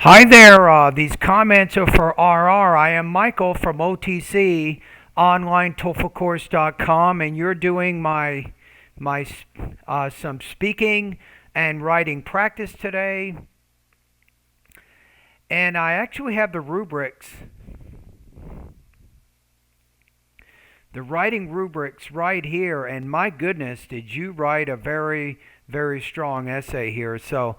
Hi there. These comments are for RR. I am Michael from OTC OnlineTOEFLCourse.com, and you're doing my some speaking and writing practice today. And I actually have the writing rubrics right here. And my goodness, did you write a very, very strong essay here? So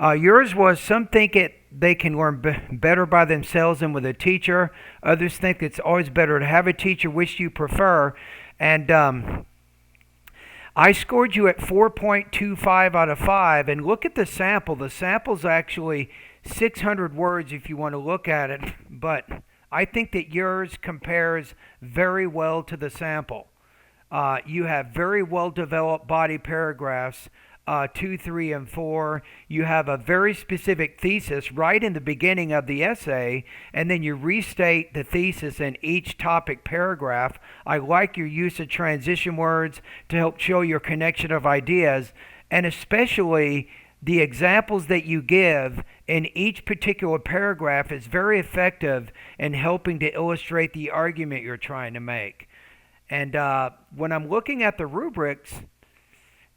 yours was some think they can learn better by themselves than with a teacher. Others think it's always better to have a teacher, which you prefer. And I scored you at 4.25 out of 5. And look at the sample. The sample's actually 600 words if you want to look at it. But I think that yours compares very well to the sample. You have very well developed body paragraphs, 2, 3, and 4. You have a very specific thesis right in the beginning of the essay, and then you restate the thesis in each topic paragraph. I like your use of transition words to help show your connection of ideas, and especially the examples that you give in each particular paragraph is very effective in helping to illustrate the argument you're trying to make. And when I'm looking at the rubrics,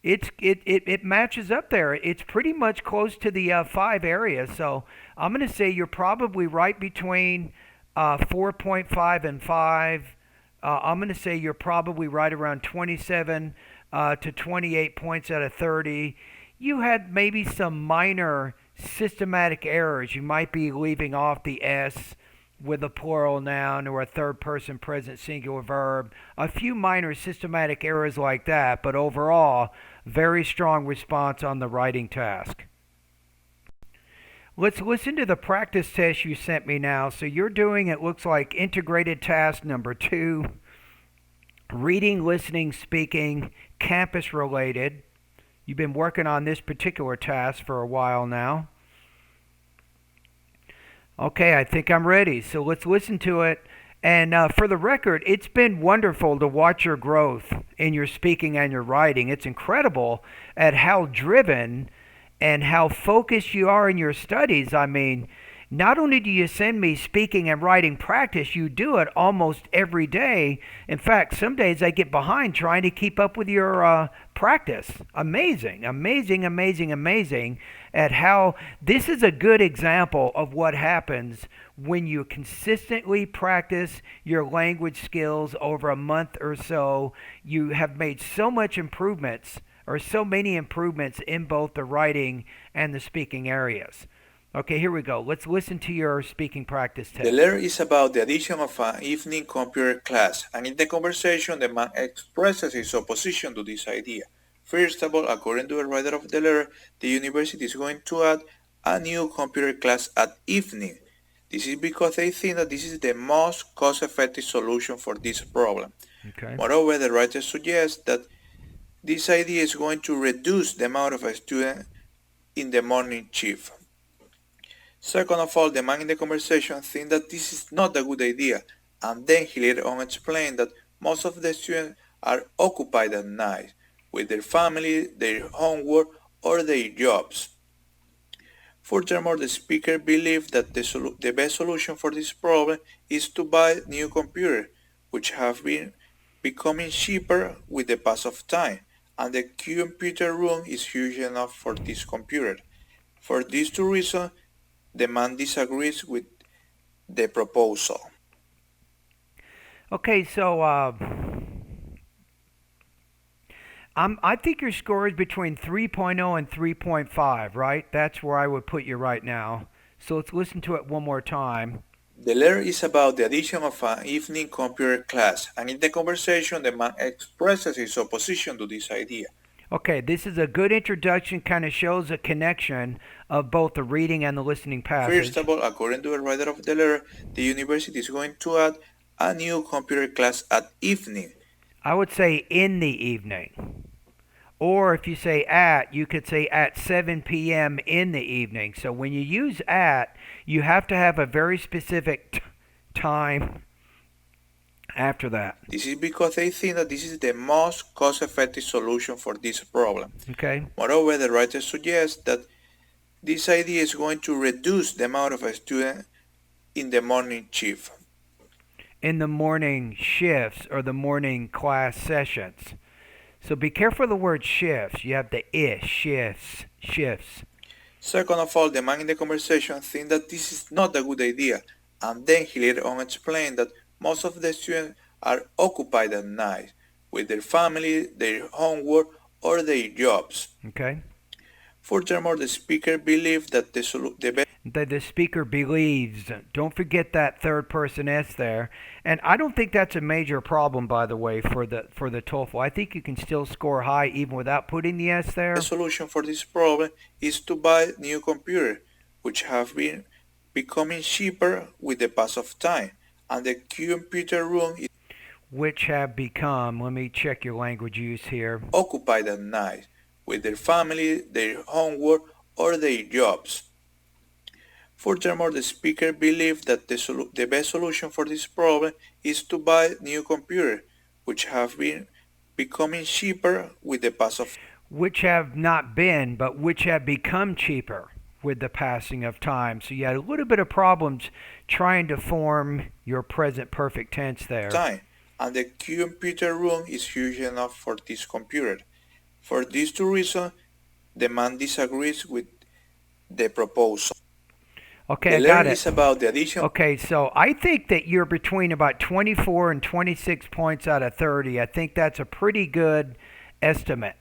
it matches up there. It's pretty much close to the 5 areas. So I'm going to say you're probably right between 4.5 and 5. I'm going to say you're probably right around 27 to 28 points out of 30. You had maybe some minor systematic errors. You might be leaving off the S with a plural noun or a third person present singular verb. A few minor systematic errors like that, but overall, very strong response on the writing task. Let's listen to the practice test you sent me now. So you're doing, it looks like, integrated task number 2, reading, listening, speaking, campus related. You've been working on this particular task for a while now. Okay, I think I'm ready. So let's listen to it. And for the record, it's been wonderful to watch your growth in your speaking and your writing. It's incredible at how driven and how focused you are in your studies. I mean, not only do you send me speaking and writing practice, you do it almost every day. In fact, some days I get behind trying to keep up with your practice. Amazing, amazing, amazing, amazing at how this is a good example of what happens when you consistently practice your language skills over a month or so. You have made so much improvements or so many improvements in both the writing and the speaking areas. Okay, here we go. Let's listen to your speaking practice test. The letter is about the addition of an evening computer class, and in the conversation, the man expresses his opposition to this idea. First of all, according to the writer of the letter, the university is going to add a new computer class at evening. This is because they think that this is the most cost-effective solution for this problem. Okay. Moreover, the writer suggests that this idea is going to reduce the amount of a student in the morning shift. Second of all, the man in the conversation thinks that this is not a good idea, and then he later on explained that most of the students are occupied at night with their family, their homework, or their jobs. Furthermore, the speaker believes that the best solution for this problem is to buy new computers, which have been becoming cheaper with the pass of time, and the computer room is huge enough for this computer. For these two reasons, the man disagrees with the proposal. Okay, so I think your score is between 3.0 and 3.5, right? That's where I would put you right now. So let's listen to it one more time. The letter is about the addition of an evening computer class, and in the conversation, the man expresses his opposition to this idea. Okay, this is a good introduction, kind of shows a connection of both the reading and the listening passage. First of all, according to the writer of the letter, the university is going to add a new computer class at evening. I would say in the evening. Or if you say at, you could say at 7 p.m. in the evening. So when you use at, you have to have a very specific time after that. This is because they think that this is the most cost-effective solution for this problem. Okay. Moreover, the writer suggests that This idea is going to reduce the amount of a student in the morning shift. In the morning shifts or the morning class sessions. So be careful of the word shifts. You have the ish, shifts. Second of all, the man in the conversation thinks that this is not a good idea, and then he later on explained that most of the students are occupied at night with their family, their homework, or their jobs. Okay? Furthermore, the speaker believes that The speaker believes. Don't forget that third person S there. And I don't think that's a major problem, by the way, for the TOEFL. I think you can still score high even without putting the S there. The solution for this problem is to buy new computers, which have been becoming cheaper with the pass of time, and the computer room is which have become, let me check your language use here, occupied at night with their family, their homework, or their jobs. Furthermore, the speaker believes that the best solution for this problem is to buy new computers, which have been becoming cheaper with the pass of which have not been, but which have become cheaper with the passing of time. So you had a little bit of problems trying to form your present perfect tense there. time, and the computer room is huge enough for this computer. For these two reasons, the man disagrees with the proposal. Okay, I got it. About the addition. Okay, so I think that you're between about 24 and 26 points out of 30. I think that's a pretty good estimate.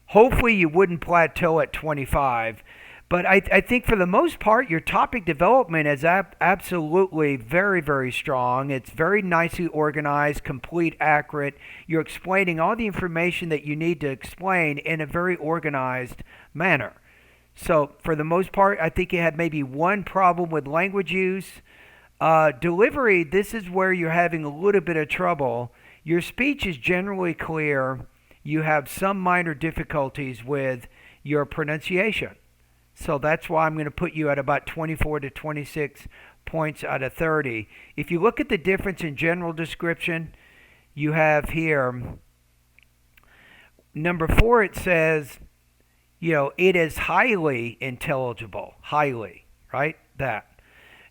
Hopefully you wouldn't plateau at 25. But I think for the most part, your topic development is absolutely very, very strong. It's very nicely organized, complete, accurate. You're explaining all the information that you need to explain in a very organized manner. So for the most part, I think you had maybe one problem with language use. Delivery, this is where you're having a little bit of trouble. Your speech is generally clear. You have some minor difficulties with your pronunciation. So that's why I'm going to put you at about 24 to 26 points out of 30. If you look at the difference in general description, you have here, number 4, it says, it is highly intelligible. Highly, right? That.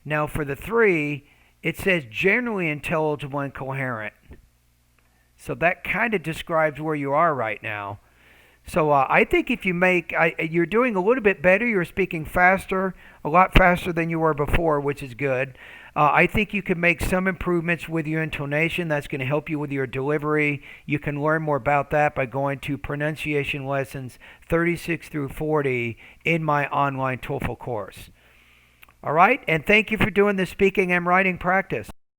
Now for the 3, it says generally intelligible and coherent. So that kind of describes where you are right now. So I think if you you're doing a little bit better. You're speaking faster, a lot faster than you were before, which is good. I think you can make some improvements with your intonation. That's going to help you with your delivery. You can learn more about that by going to pronunciation lessons 36 through 40 in my online TOEFL course. All right, and thank you for doing the speaking and writing practice.